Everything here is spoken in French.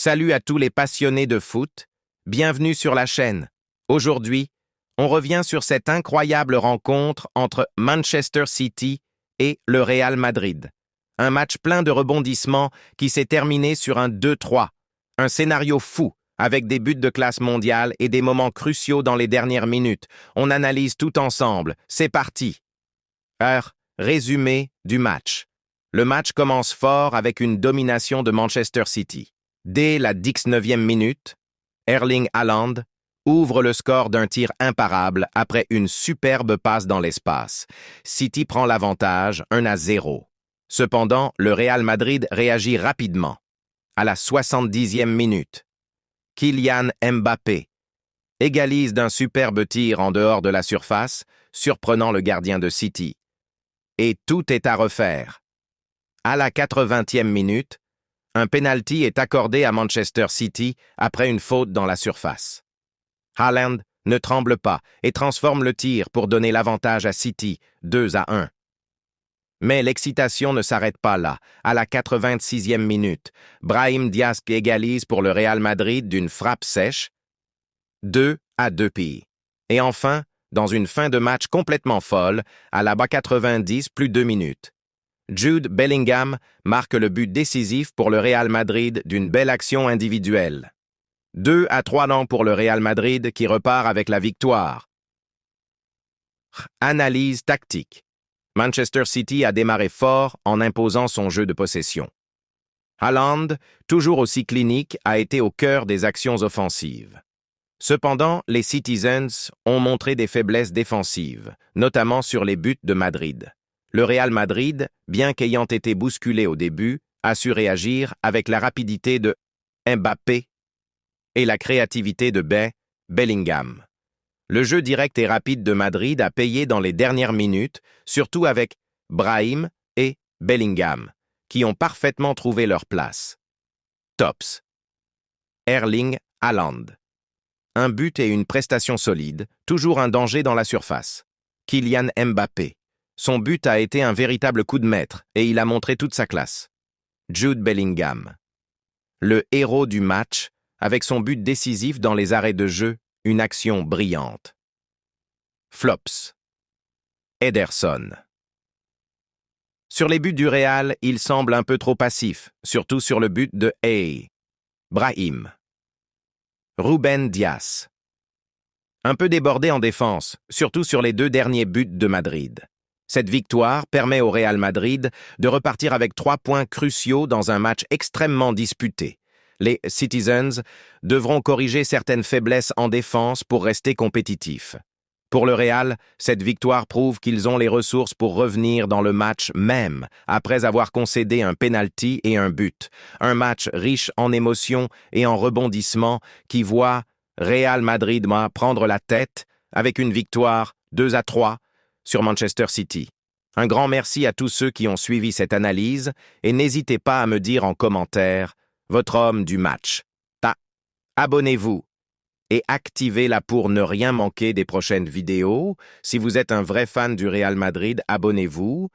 Salut à tous les passionnés de foot, bienvenue sur la chaîne. Aujourd'hui, on revient sur cette incroyable rencontre entre Manchester City et le Real Madrid. Un match plein de rebondissements qui s'est terminé sur un 2-3. Un scénario fou, avec des buts de classe mondiale et des moments cruciaux dans les dernières minutes. On analyse tout ensemble. C'est parti. Résumé du match. Le match commence fort avec une domination de Manchester City. Dès la 19e minute, Erling Haaland ouvre le score d'un tir imparable après une superbe passe dans l'espace. City prend l'avantage, 1-0. Cependant, le Real Madrid réagit rapidement. À la 70e minute, Kylian Mbappé égalise d'un superbe tir en dehors de la surface, surprenant le gardien de City. Et tout est à refaire. À la 80e minute, un penalty est accordé à Manchester City après une faute dans la surface. Haaland ne tremble pas et transforme le tir pour donner l'avantage à City, 2-1. Mais l'excitation ne s'arrête pas là. À la 86e minute, Brahim Diaz égalise pour le Real Madrid d'une frappe sèche, 2-2. Et enfin, dans une fin de match complètement folle, à la 90 plus 2 minutes, Jude Bellingham marque le but décisif pour le Real Madrid d'une belle action individuelle. 2-3 pour le Real Madrid qui repart avec la victoire. Analyse tactique. Manchester City a démarré fort en imposant son jeu de possession. Haaland, toujours aussi clinique, a été au cœur des actions offensives. Cependant, les Citizens ont montré des faiblesses défensives, notamment sur les buts de Madrid. Le Real Madrid, bien qu'ayant été bousculé au début, a su réagir avec la rapidité de Mbappé et la créativité de Bellingham. Le jeu direct et rapide de Madrid a payé dans les dernières minutes, surtout avec Brahim et Bellingham, qui ont parfaitement trouvé leur place. Tops. Erling Haaland. Un but et une prestation solide, toujours un danger dans la surface. Kylian Mbappé. Son but a été un véritable coup de maître et il a montré toute sa classe. Jude Bellingham. Le héros du match, avec son but décisif dans les arrêts de jeu, une action brillante. Flops. Ederson. Sur les buts du Real, il semble un peu trop passif, surtout sur le but de Brahim. Ruben Dias. Un peu débordé en défense, surtout sur les 2 derniers buts de Madrid. Cette victoire permet au Real Madrid de repartir avec 3 points cruciaux dans un match extrêmement disputé. Les Citizens devront corriger certaines faiblesses en défense pour rester compétitifs. Pour le Real, cette victoire prouve qu'ils ont les ressources pour revenir dans le match même, après avoir concédé un penalty et un but. Un match riche en émotions et en rebondissements qui voit Real Madrid prendre la tête avec une victoire 2-3 sur Manchester City. Un grand merci à tous ceux qui ont suivi cette analyse et n'hésitez pas à me dire en commentaire votre homme du match. Abonnez-vous et activez-la pour ne rien manquer des prochaines vidéos. Si vous êtes un vrai fan du Real Madrid, abonnez-vous.